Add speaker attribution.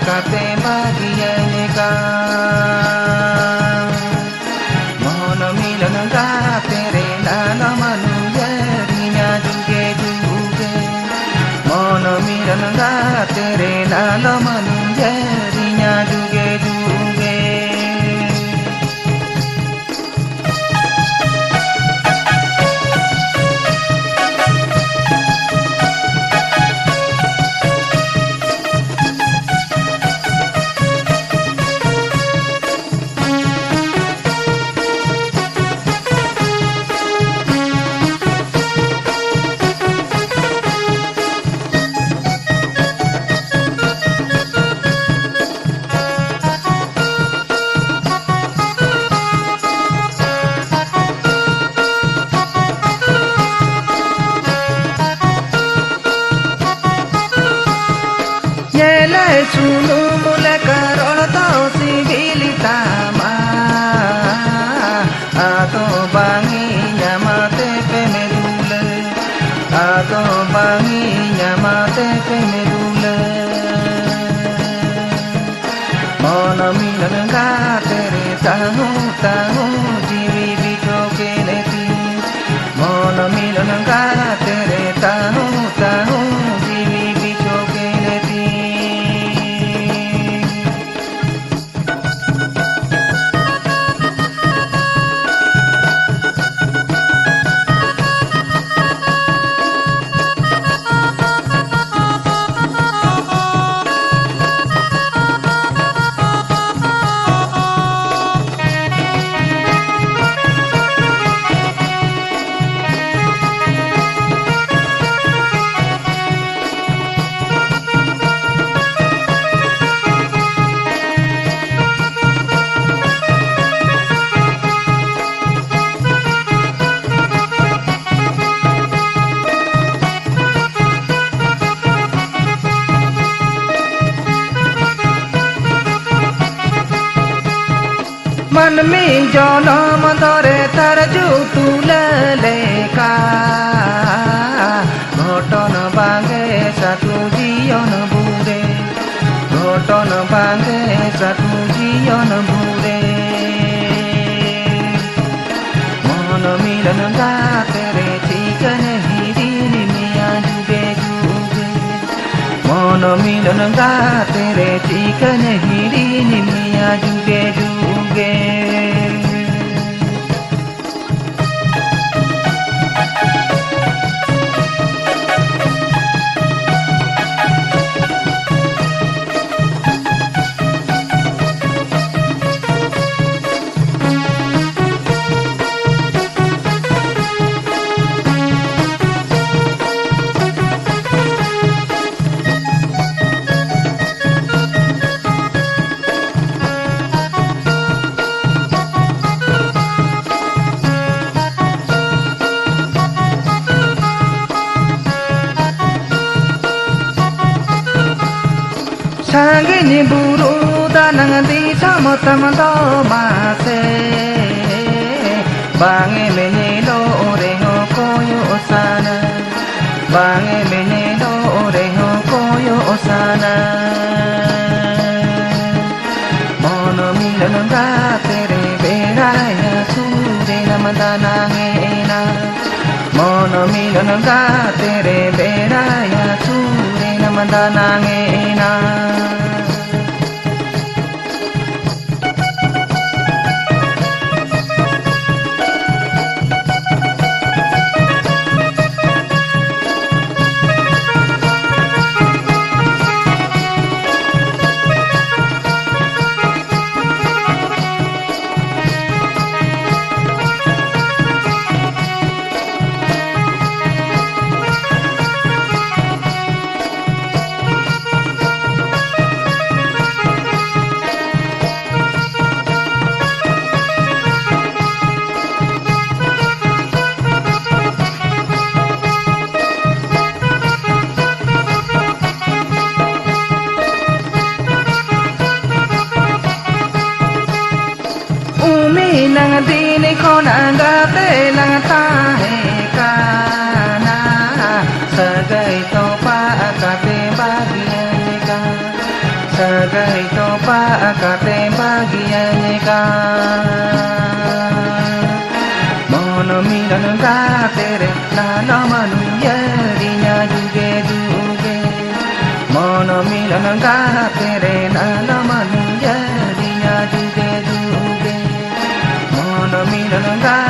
Speaker 1: kate bagian ka mono milan ga tere nana manu yarinya juge juge mono milan ga tere nana manu yarinya juge juge Sunu mula karol tau sibilita ma ato bangi nyamate pemedule ato bangi nyamate pemedule mono milan ga tere tahu tahu jiwi bicho keleti mono milan ga tere tahu tahu jiwi bicho keleti मन में जनम धरे तरजू तुलले का घटन बांगे सातु जीवन बुरे घटन बांगे सातु जीवन बुरे मन मिलन गा तेरे चिकन हिरिन मिया जुगे जुगे मन मिलन गा तेरे चिकन हिरिन मिया जुगे जुगे Sangini buru danang di samotam do mase bange menelo oreho koyo osana bange menelo oreho koyo osana mono milan ga tere beraya sure namadana ngena mono milan ga tere beraya sure namadana ngena nang dini khona gate lang tahe kana sagai to pa akate bagian ka gai to pa akate bagian ka mono milan ka tere na no manu yari nya juge juge mono milan ka tere na no manu yari nya juge juge mono milan ka